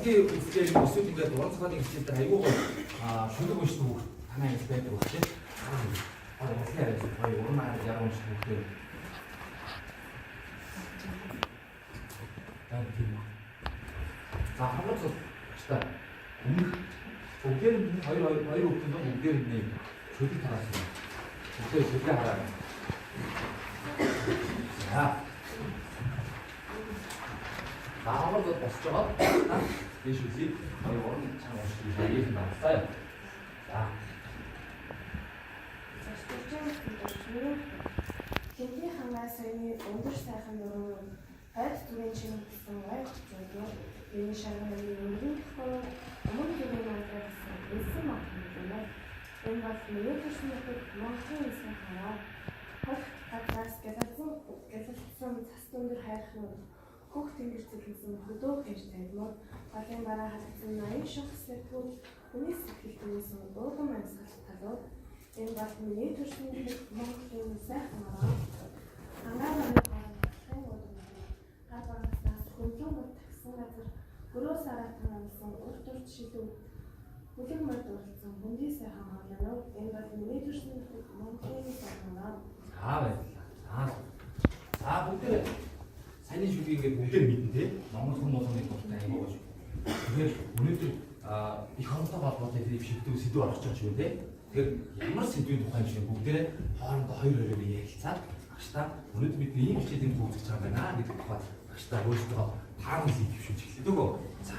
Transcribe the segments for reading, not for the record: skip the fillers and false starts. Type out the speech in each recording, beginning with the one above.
Монголын үсгээр өсөд ингээд уран хичээлээр айгуу шүлэг уншдаг бүх танай гэж байдаг баг тийм. Монголын арай уран яг уншдаг бүхтэй. За хамгаалж та өмнөх бүгдээр нь хоёр хүүхдийн бүгдээр нь шүлэг тараасан. Бүгдээр шүлэг хараа. За. Наавар босч байгаа. Тийш үгүй. Хоёр уран чанга уншдаг шалгыг авсаа. За. Хинтээ хангаа саяны өндөр сайхан нуруу хайр зүрийн чинь гэсэн айх зүйл энэ шарганы өндөр хоо өмнө нь мандрагсан эсэм ахмадна. Энэ бол миний төсмөд Монголын эсэм хаа. Хот татаас гэлэлцсэн цас өндөр хайрх нь хөх тэнгэрцэл гэсэн хөдөө хэж тавьмаар голын бараа хатсан 80 шах сэтгүүл хүний сэтгэлдээс дуудан амьсгал талууд энэ бол миний төсмөд Монголын сайхан аа. Ангааны хөлбөмбөг таксан газар гөрөөс аратан амсан урт шилүү бүлэг мод уралсан хүндий сайхан хаалаа. Энэ бол миний төсмөд Монголын сайхан аа. За бүгд саяны шүлгийг ингээд бүгдээр мэднэ тий. Монгол хүмүүсийн дуртай юм уу гэж. Тэгэхээр өнөөдөр их хоолтой холбоотой шийдвэр сэдв орж байгаа шүү дээ. Тэгэхээр ямар сэдвийн тухай юм шиг бүгдээ хоорондоо хоёр ярилцаад багштай өнөөдөр бид ийм хичээлийн үзэж байгаа байна гэдэг тухай багштай өөрсдөө таамаг хийвшүүлж эхэлдэг үү. За.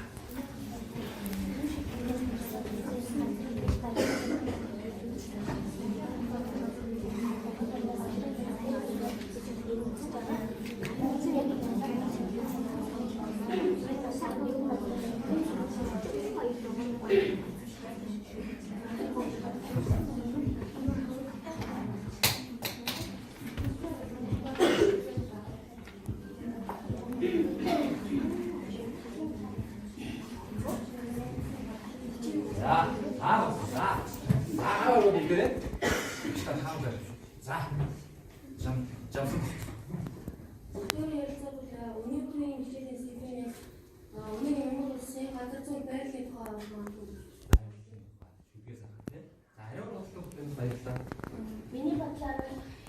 Миний бодлоор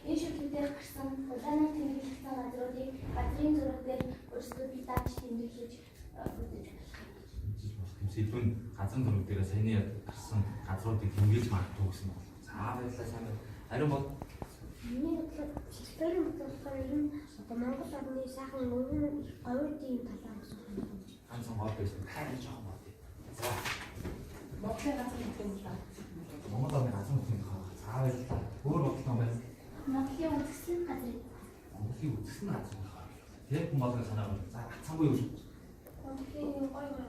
энэ шүлгээр гарсан улаанаар тэмдэглэсэн газруудыг газрын зураг дээр өөрсдөө бие дааж тэмдэглэж үзэж байна. Сэдвэн газрын зураг дээр саяны гарсан газруудыг тэмдэглэж магадгүй гэсэн байна. За баярлалаа сайн байна. Харин бол миний бодлоор шилбэрийн бодлоор энэ Монгол орны сайхан өвгөн говьдын талаас ганцхан гол байсан хайр жоохон бод. За Монголын газар нутгийн талаа. Монгол орны газар нутгийн талаа. За баярлалаа. Өөр бодлоо байна. Монголын үзэсгэлэн газар. Монголын үзэсгэлэн газар нутгаа. Тэр хүн болгоо санаа байна. За гацсангүй юу? Монголын гой газар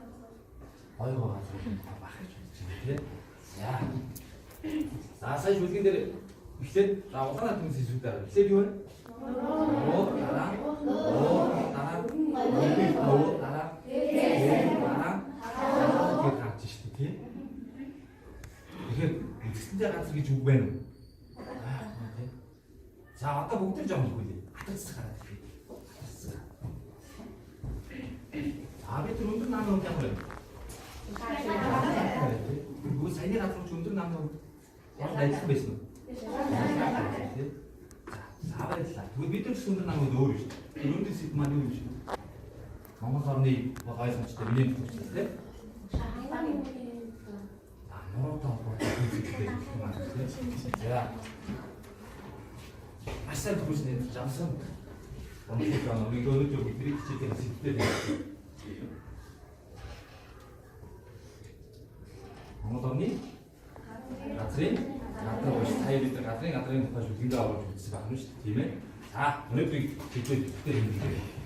бах гэж байна тий. За сая шүлгэн дээр эхлээд за улаанаар тэмцэж зүудээр. Эхлээд юу вэ? Дараа. Гэт гарч штэ тий. Тэгэхээр үзэсгэлэнтэй газар гэж үг байна уу? Тий. За одоо бүгд л жоох хэлээ. Хатагцсан гараад ирээ. Бид өндөр намын яг байна. Үгүй саяны газар ч өндөр намын яг ажиллах байсан уу? За баярлалаа. Тэгвэл бид нар ч өндөр намын өөр шүү дээ. Өндөр сэт маань юу юм шиг. Монгол орны ойлгомжтой миний төвчл тийм. Нуруутай холбоотой зүйлтэй юм байна тийм. За. Асаа төгсөнд жамсан. Онцлог нэг өнөөдөр бидний хичээлийн сэдвээр Монгол орны газрын сая бид газрын тухай шүлгэндээ аваад үзсэн байна шүү дээ тийм ээ. За өнөөдрийг хэдүүлээ бүгдээ хэмжээ.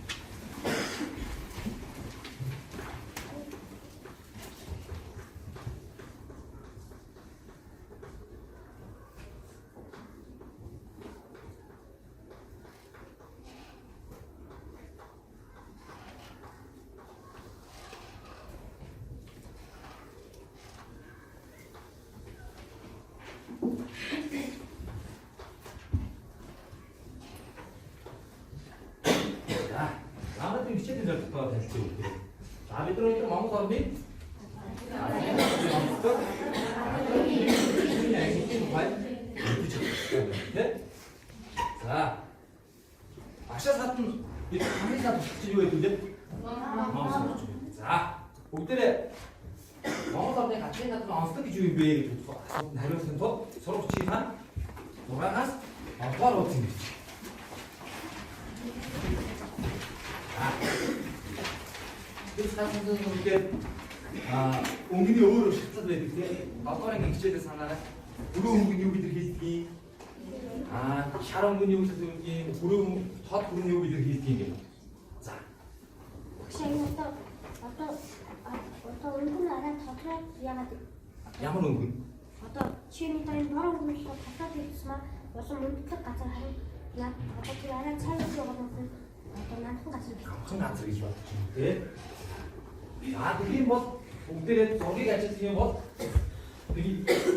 За 밑으로 마음 사람이 자, 아시아 사투 이 강의 사투 치료했는데 자, 그때 영어사업에 같이 같은 어떻게 주의해 나려서 서로 붙이면 돌아가서 바로 어떻게 그래서 사실은 이렇게 옹gin이 어로 식사도 이렇게 아빠랑 기체에서 하나가 부러운 근육이들 히스기 샤론 근육에서 이렇게 부러운 첫 근육이들 히스기 자 혹시 어떤 얼굴 안에 더트랙 이야기 ямар өнгөн одоо чиний тань бороо хүмүүс татаад ирсэн болсон мөндөг газар харин наа одоо тэр арай цайг байгаа юм одоо наадхан газар хан газар гэж бодож байна тий. Тийм бол бүгдээрээ зургийг ажилласан юм бол нэг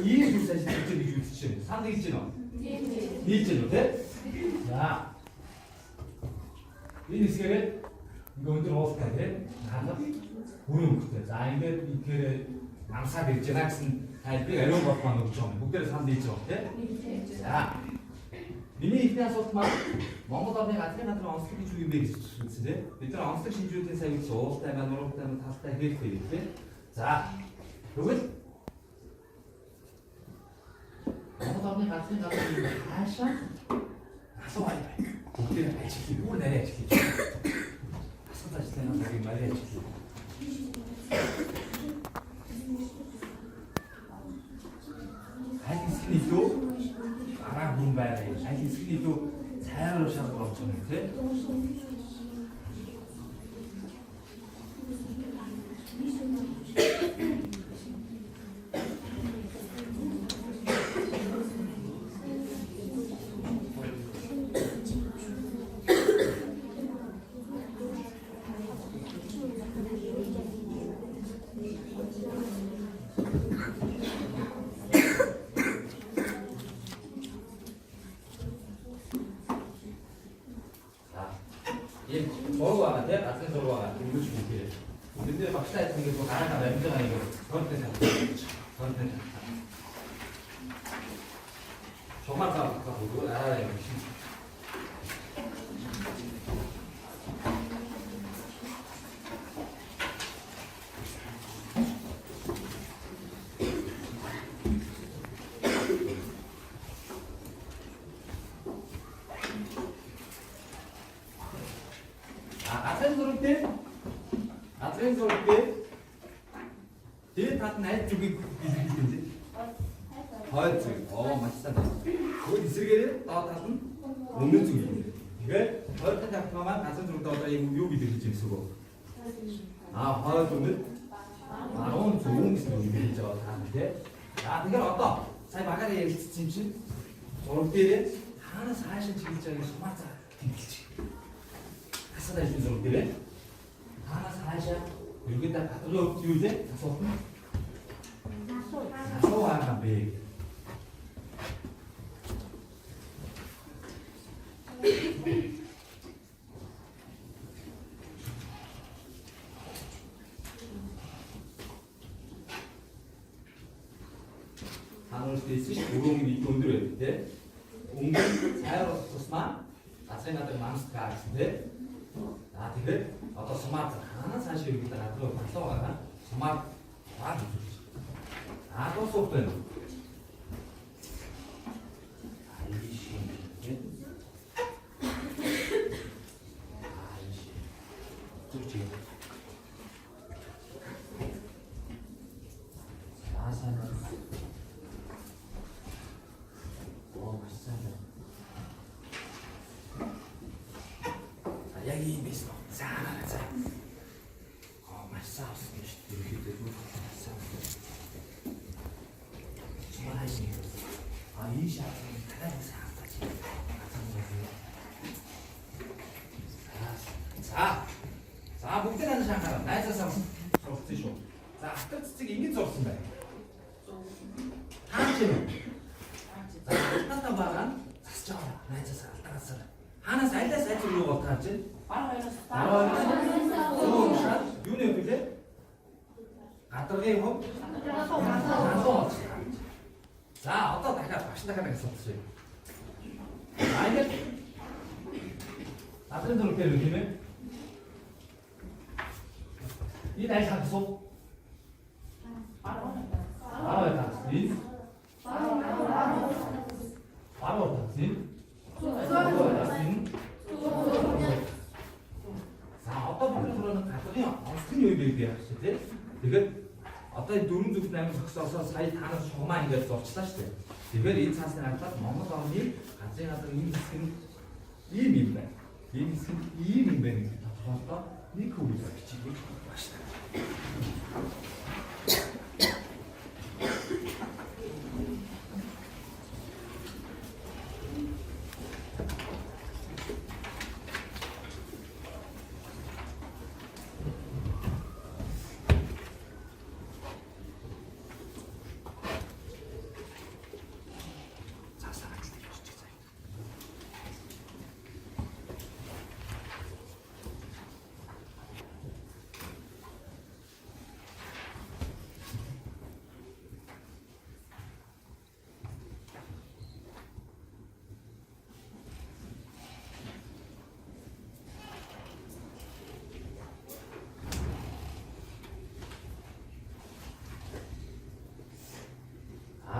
ийм зүйлс ажиллаж гэж үзэж байна. Санд гэж байна. Нийлж байна тий. За. Энэ хэсгээрээ ингээ өндөр уултай тий. Ханаад бүрэн хөвтэй. За ингээд ихээр намсаад ирж байна гэсэн тайлбарыг ариун болмоо өгч байгаа юм. Бүгдээрээ санд хийж байгаа тий. За. Миний ихний асуулт маань Монгол орны газрын газрын онцлог гэж юу юм бэ гэж үзсэн тийм. Бид нар онцлог шинжүүдийн сая гэж уултай байна, нуруутай байна, талтай хэрэгтэй тийм. За. Тэгвэл Монгол орны газрын газрын хаашаа асууя. Бүгдээ ажиглая. Бүр нарийн ажиглая. Асуулт ажиллана нарийн нарийн ажиглая. хайхисны илүү араа хүн байна. Хайхисны илүү цайраар шалгах болж байгаа юм тийм. 저로와 같아? 같은 저로와 같아? 이거 주고 이렇게. 근데 막 시다했던 게 또 나라가 냄새가 이거 저한테 잡고 저한테 잡고 정말 보고 나라가 이거 아트렌스럴 때 제일 다 나의 쪽이 비슷비슷한지 하얗지. 맛있다. 그 이슬게를 따뜻한 먹는 쪽이 이게 하얗게 잡혀만 아트렌스럴 따뜻한 이 요기 들리지 쓰고 하얗 쪽은 너무 좋은 기술이 되죠. 다한테 이걸 어떠? 잘 막아내 진짜 저럴 때 하나 사실 진짜에 소마자 뒤지 하사다 해준 저럴 때 하나 사샤 여기 딱 가져 유제 가서 나서와 배 하늘 스테이시 우롱이 돈들을 때 웅근 자유로웠으면 나생각들 많스가 있는데 되게 어떤 스마트 하나 사실 여기 있다가 또 박사가 스마트 또 소프트웨어 그렇지 여기 있어. 자. 맛있어. 이렇게 되고 맛있어. 좋아하시네. 이 샷은 가장 사악하지. 자, 목대라는 샷하라. 나이스 상. 서프트쇼. 자, 끝이 이미 없습니다. 한치는. 자, 한타 바간. 자, 나이스 상. 따라서. 하나 살때 살짝 이거 어떻게 하지? 바로 윤회 그제 гадаргын хувь ганцхан. За одоо дахиад багш дахиад асуучих. За ингээд гадрын зураг дээр тийм ээ. Энэ аль хагас уу? Аа тагс. Энэ баруун тагс. За одоо бидний түрүүний гадрын онцгой юу вэ гэж яах вэ? Тэгэхээр одоо энэ дөрвөн зүгт амин зогсоосоо сая танаас шугамаа ингээд зурчлаа шүү дээ. Тэгэхээр энэ цаасны хадлаад Монгол орны газрын гадар энэ хэсэг нь ийм юм байна. Энэ хэсэг нь ийм юм байна гэж тодорхойлоо нэг хөвөл бичиг багш та.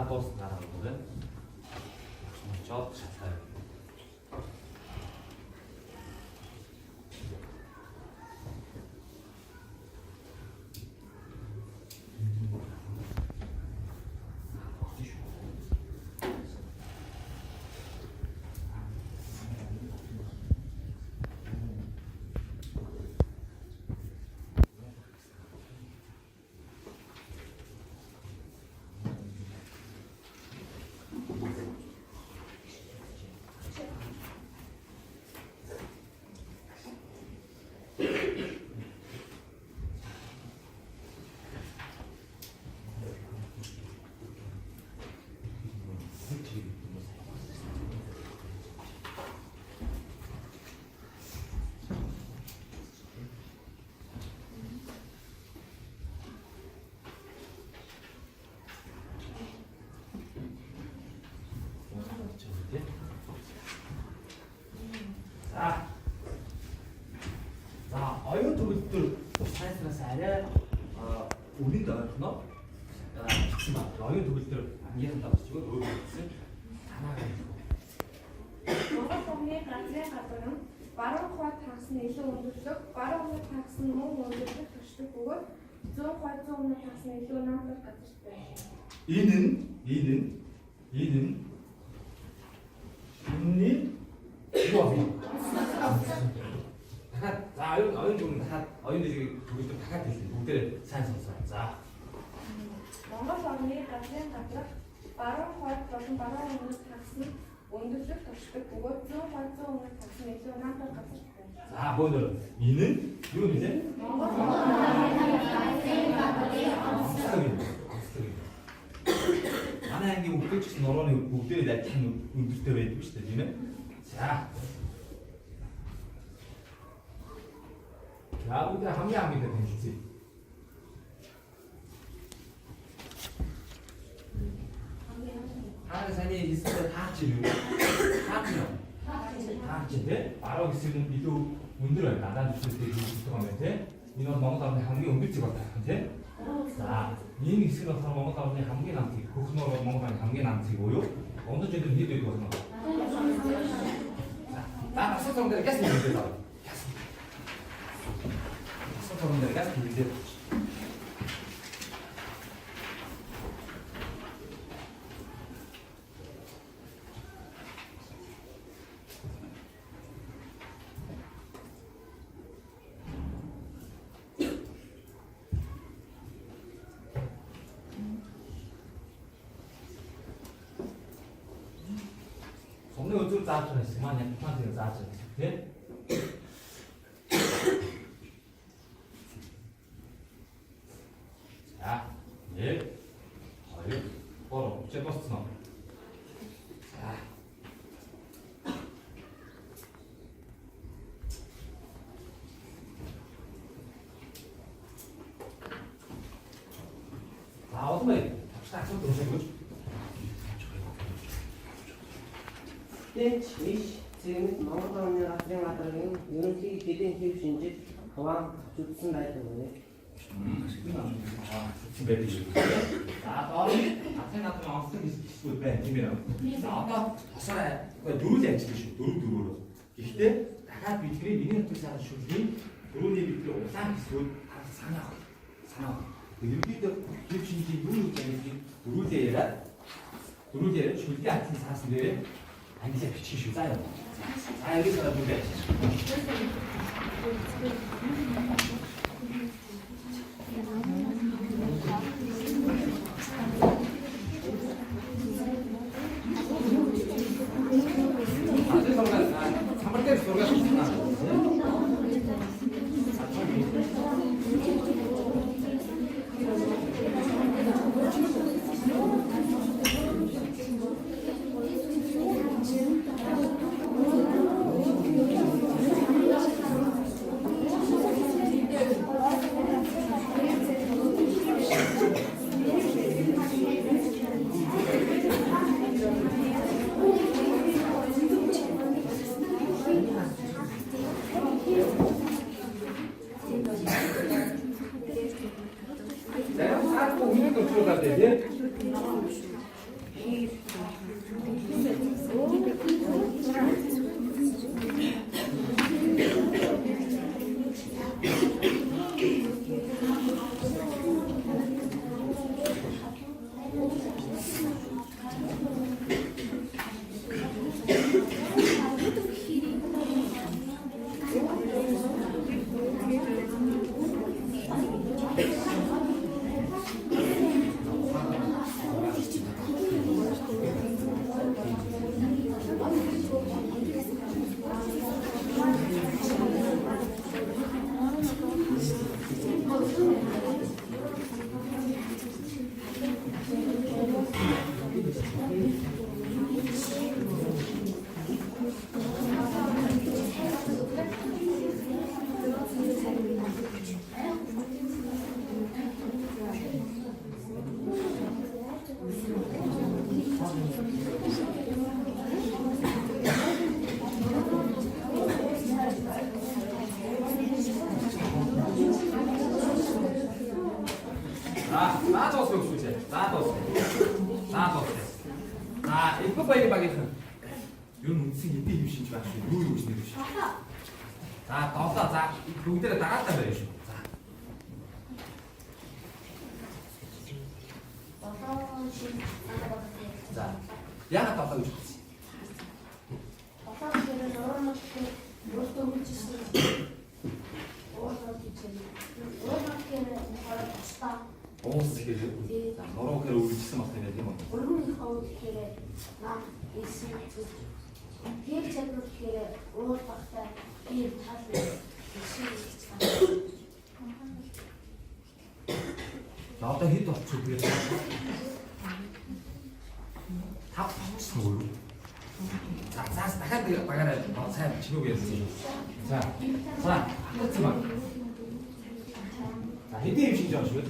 Дуусна гараад байна. Чод шатаа. За, оюун төгөлдөр сайнаас арай үнэнд ойрхоноо бичсэн байна. Оюун төгөлдөр ангийнхандаа бичгөө өөр бичсэн. Танаагаар Монгол орны газрын гадар нь баруун хойд тагс нь илүү өндөрлөг, баруун өмнөд тагс нь мөн өндөрлөг төршдөг бөгөөд зүүн хойд зүүн өмнөд тагс нь илүү намлах газартай. энэ нь юу вэ? дахиад за оюун төгөлдөр дахиад оюун төгөлдөр дахиад хэлсэн. Бүгдээрээ сайн сонсоо. За. Монгол орны газрын гадар баруун хойд болон баруун өмнөд тагс нь өндөрлөг төршдөг бөгөөд зүүн хойд зүүн өмнөд тагс нь илүү намлах газартай. За бөөдөр энэ нь юу нэлээ? Монгол орны газрын онцлог. Манай ангийн бүгд ч гэсэн нурууны бүгдээ адилхан өндөртэй байдаг шүү дээ, тийм ээ. За. За бүгд хамгийн хамгийн танилцъя. Хаа саний хэсгээр хаач юм бэ? Хаач тий? Баруун хэсэг нь илүү өндөр байна. Надад төсөлтэй хэлдэг юм байна тий. Энэ бол Монгол орны хамгийн өндөр зэг байна тий. За, энэ хэсэг нь болохоор Монгол орны хамгийн нам зэг. Хөхнөр бол Монгол орны хамгийн нам зэг буюу ондож өдөр хэд байдаг болно? За, асуусан дээр газ нэмээд байна. Асуусан дээр газ нэмээд. Somны özür зааж байгаа юм. Манай план дээр зааж байгаа юм тийм. За, 1 2 3 чи босцсон. За. 어떤 딱 들어오세요. Тэнд иш зэрэг Монгол орны газрын гадрын ерөнхий хэдийн хэв шинжид хаваан авчулсан байдаг үнэ. 지금 매일 주. 아테나도 엄청 비슷비슷 배 팀이라고. 아까 벗어라. 누르지 않지 누르. 이때 다가 비트리 미니 뜻하는 슈기 누르니 비트리 오상 비슷 상하. 이렇게도 기준지 누르지라 줄때 않는 사실을 아니지 비치슈 쌓여. 여기서 누르. 이거 빨리 가겠어. 이런 음식이 이때 유신 줄 알았어요. 누구 유신 유신. 자, 떴다. 자, 동태를 다 갖다 버려. 자, 야가 떴다고 좋지. 너로 그래 우리 지금 막 되네 뭐. Урмынхаа тэгэхээр наа ийсэн зүйл. Тэр чадвар тэгэхээр уур багтай би тал ийсэн хийж байгаа. 나왔다 히트 없죠 그래. 다 붙은 걸로. 자, 나가야 나가라. 자, 지도겠지. 자, 하트만. 자, 히트 임신 전술.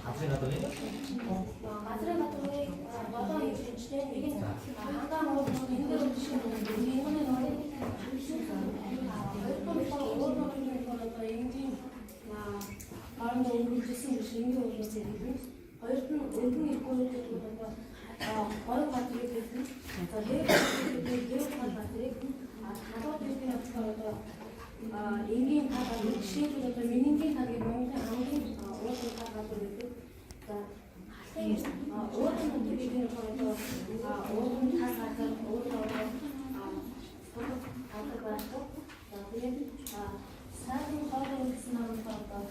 같이 갔더니 Газрын гадрын болоо эвчтэй нэг хангаа нуур энэ дээр шиг энэ Арны өнгөрсөн шингийн үйлс зэрэг хоёрт нь өргөн иргүүнүүд одоо хоёр батрыг хэлсэн. За дээр батрыг халуун дэлхийн болохоор одоо энгийн таг жишээлбэл одоо минингийн тагийг Монголын хамгийн уулын таг гэдэг. За уулын тагийг нь одоо уулын таг гэдэг уулын одоо за тэгээд сайхан хоолой гэсэн нэг одоо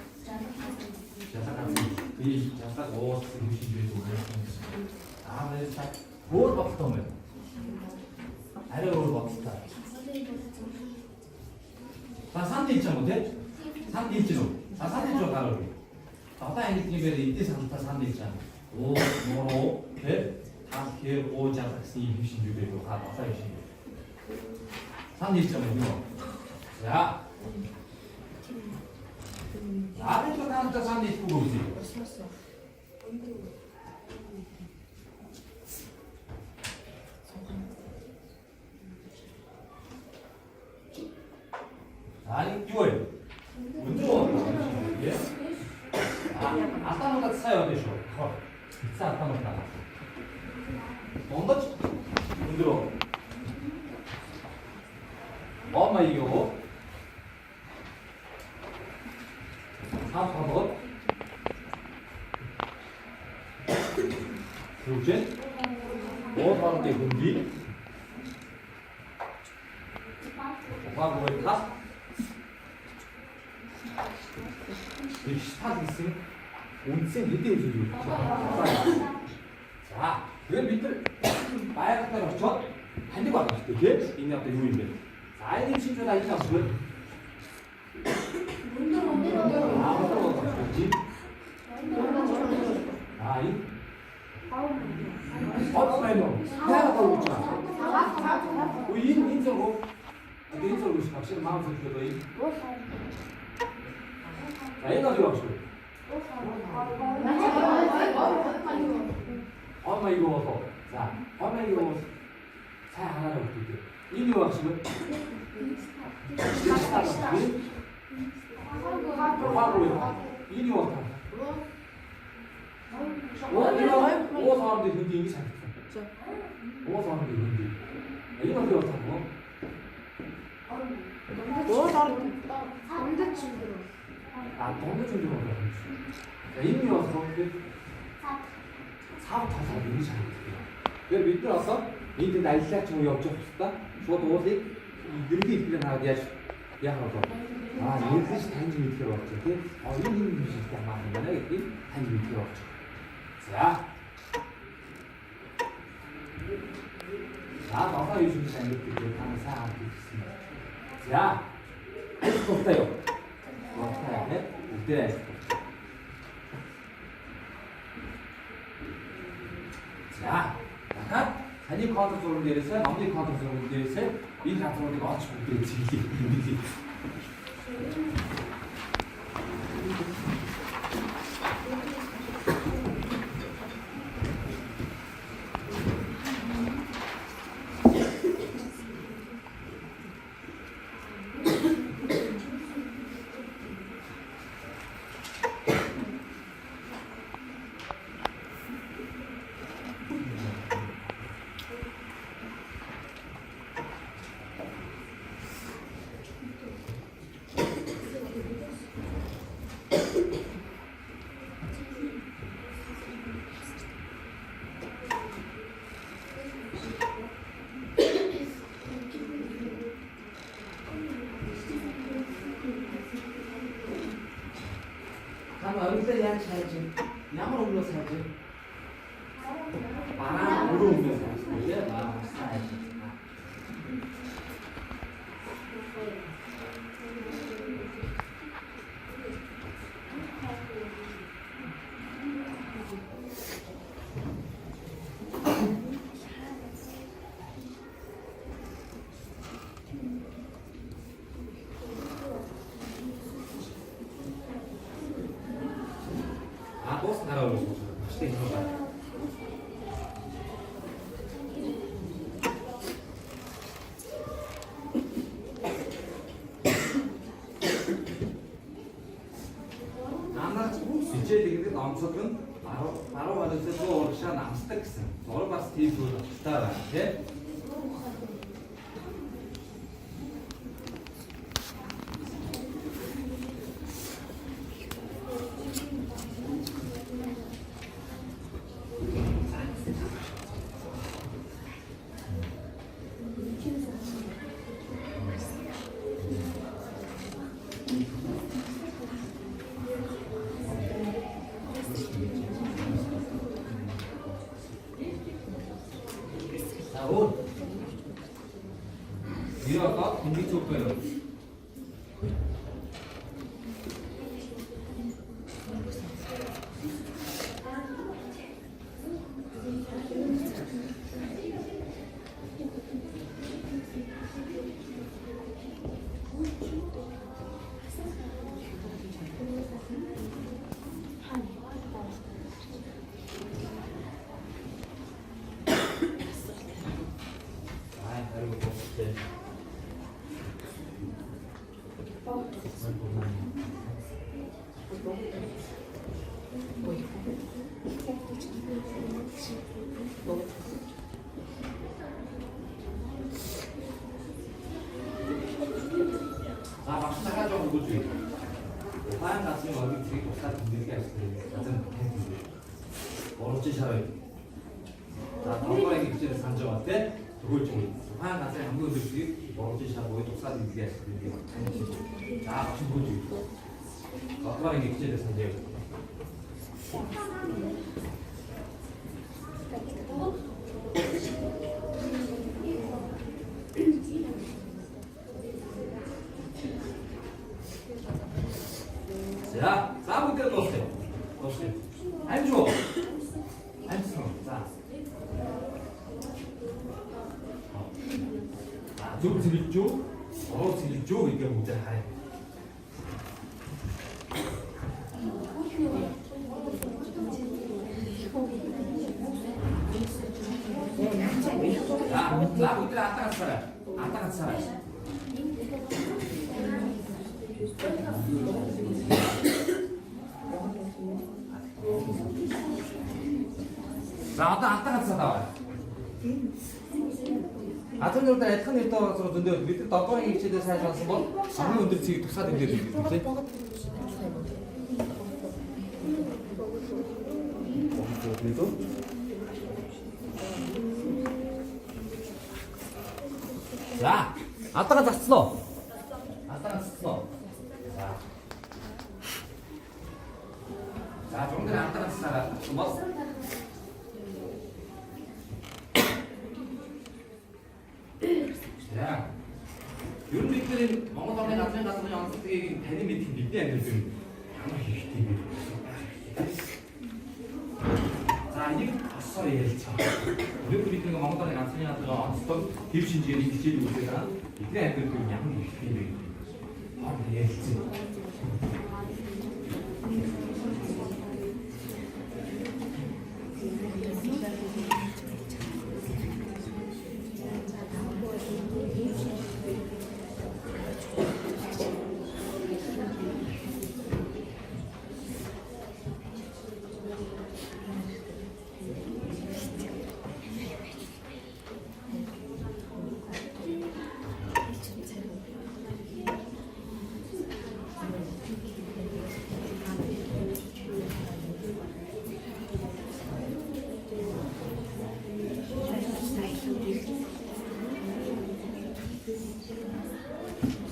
이 약간 오스 음식들이 아무래도 딱 뭘 먹던 아래 뭘 먹다 나 산대 있잖아 못해? 산대 있지 나 산대 쪽 가라 우리 아빠 이게 이때 산대 있잖아 오 뭐로 개 오장 이 음식들이 가 아빠 음식 산대 있잖아 이거 야 아래쪽 가니까 산대 있고 그러지 아니 6월 운동 예? 아따노가 써야 되죠. 자 아따노가 뭔가 힘들어. 엄마 이거 4번 그렇지? 뭐 하는 게 뭔지? 오빠가 다 이 스타트 있으면 온센 밑에 오지. 자, 그 밑을 마야 갖다 놓죠. 반대로 안 갔을 때, 이 앞에 요인데. 자, 이 신조다 이 앞을. 아, 어떤 거 같지? 아, 이. 어플라이너. 해야 갖다 있잖아. 그 인설고, 인설고 확실히 마음속에 들어 이. 자, 이 가지고 합시다. 엄마 이거 먹어. 자, 엄마 이거 먹어. 자, 하나를 볼게. 이거 합시면. 이거 오 사람들이 근데 이게 잘했어. 오 사람들이 근데. 이거 어떻게 왔다고? 아, 동네 좀 들어가. 자, 이미 와서 사업 다 이미 잘했어. 왜 밑에 왔어? 밑에 날씨가 좀 역적했다. 저도 어디 이렇게 입히려 나가야 하고. 아, 이것이 단지 밑에 왔죠. 이런 힘이 진짜 많이 나겠지. 단지 밑에 왔죠. 자, 너가 요즘 잘 느끼고 항상 있습니다. 자, 할 수 없어요. 없어야 돼. 이때. 자, 약간 사진 카운터 쪽으로 내렸어요. 나머지 카운터 쪽으로 내렸어요. 이 카운터 쪽으로 내가 어찌 못되지. 어디서 사야지? 양으로 불러 사야지. 바람으로 불러 사야지. 마음으로 사야지. Posso dar algo? Tem que rolar. 진짜 되게 남석은 바로 받을 때도 어르신 남스tek kısım. Doğru bas değil bu. Tamam. 온. 미라가 공기 쪽배요. 자, 막 시작하죠, 그거지. 화양 같은 얼굴 되게 똑같은 분들이 있어요. 같은 분들. 어렵지 샤워요. 자, 덩어리 기체를 산정할 그걸 좀 화양 같은 한국들이 어렵지 샤워에 똑같은 분들이 있어요. 자, 같이 보지. 덩어리 기체를 산정. 자, 싸울 때 넣었어요. 넣었어요. 안 줘. 안 줘. 자. 좀 드립죠? 드립죠? 이게 뭐자? 자, 싸울 때 안 따갔어. 안 따갔어. 자, 아따 같이 나와. 아튼 일단 애탄 일단 들었는데 밑에 덕거리 시대 사이즈에서 뭐 아무 분들 지금 독사된 게 있는데. 그래도 자, 아따가 잤어. 아따가 잤어. 자. 자, 좀 전에 아따가 잤어. 뭐? 야, 이런 밑들이 멍어덩이 같은 양식들이 배는 밑에 밑에 애들 자, 이게 헛소리겠죠. 우리 밑에 멍어덩이 같은 양식들 깁신지에 깁신지 우리가 이때 애들 양이 밑에 아, 예지.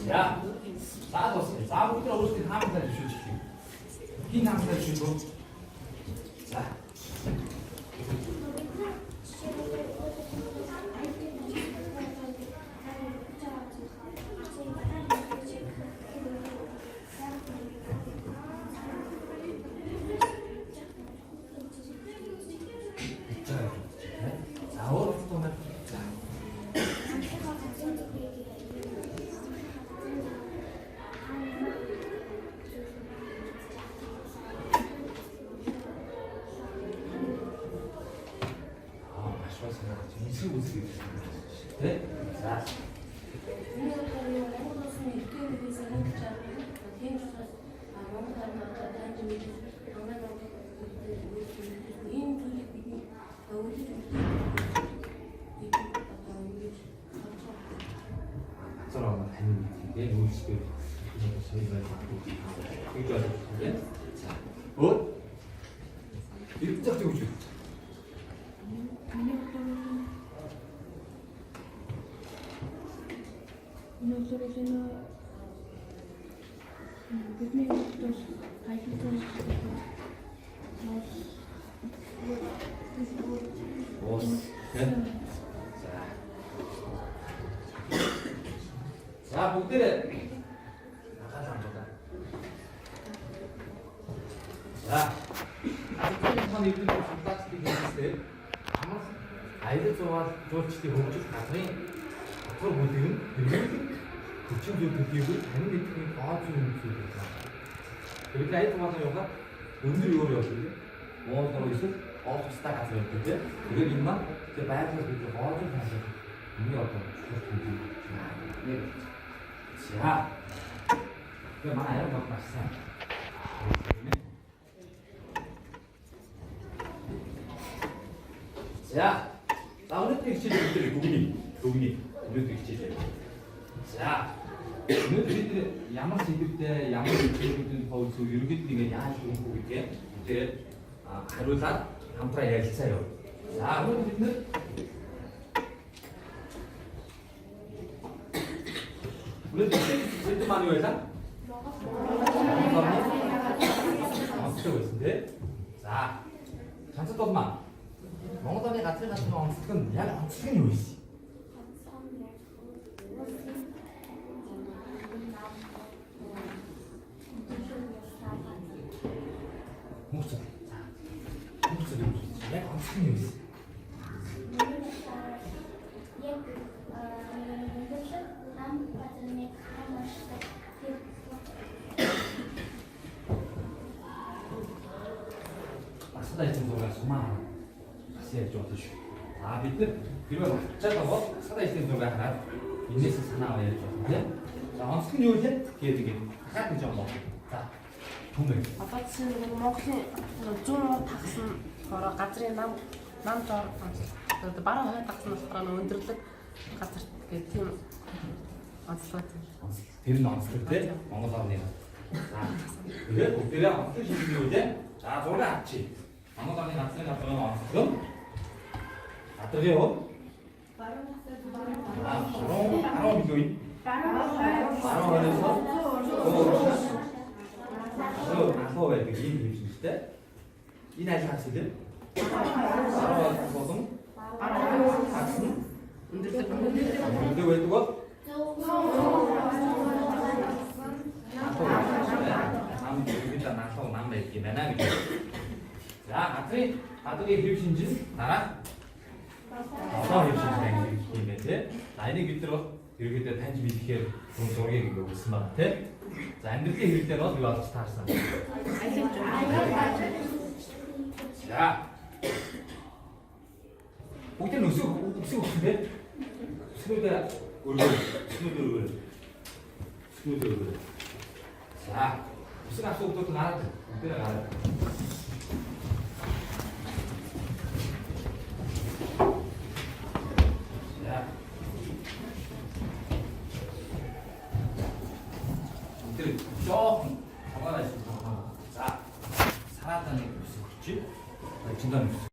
자, 싸웠어요. 싸우고 들어올 때 항상 주시고, 흰 항상 주시고. 자. 자, 어떻게 자. 네? 자. 저랑 다니는 게 노지가 저희가 여기까지 네? 자, 이렇게 쫙 적어줘. Nosotros no tenemos hay 자, 목대를 나가자 안 나가. 자, 아직까지 이렇게 좀 딱지게 했을 때 아마 아이들 좋아지게 몸쪽 가서니 앞으로 보면 그친도 드디어 다른 미팅이 과학적인 기술이다. 그렇게 아이들 와서 여가 온들 요리였는데 뭐 들어있어? 스타 가서 했는데 그게 있나? 제 바이브에서 그렇게 과학적인 가서 이게 어떤 주석들이 자, 이거 많아요, 막 맛있어. 자, 오늘 또 기체들 독립 기체들. 자, 오늘 우리들 양말 세입 때 양말 세입 거기서 이렇게 뜨는 게 아주 이렇게 이제 하루다 한프라 해야 기차요. 자, 오늘 우리는 제일 많이 외자? 쓰고 있는데, 자, 잔뜩 떠만. 멍다니 같은 건 약 엄청 요이시. 목소리, 목소리 약 엄청 요이시. 사다 있는 동안 소망 하세요 좀 드시오. 밑에 이거 짜다고 사다 있는 동안 하나 인내서 사나와야 좀 돼. 자, 엄청 요이제 되게 하나 좀 먹. 자, 동네. Одоо чинь Монголын 100 тагсан бороо газрын нам жоо бараа хойд тагсан болохоор өндөрлөг газар гэх тийм онцлог. Тэр нь онцлог те Монгол орны. За, тэгээд бүгдээ онцлог шиг 요이제. 자, 저거 같이. Монгол орны газрын газрын онцлог. Атрагയോ? Бараа билүү? Асуу байдаг юм юм шүү дээ. Энэ аль хагас вэ? Болон хагас нь өндөрлөг байдаг бол нам байдаг юм байна гэж. За, атрийн хэв шинжин дараа одоо хэв шинжин юм байна те. За, энийг бид нар ерөөдөө таньж мэдхээр зургийг ингээ өгсөн байна те. За, амьдралын хэвлэлээр бол юу болж таарсан. За. бүгд нь өсөг өгсөн те. Snooder. За, өсөг асуудлууд гараад бүгдээ гараад. За. 이들 조금 정화가 있습니다. 자, 살았다는 게 무슨 그렇지? 진단이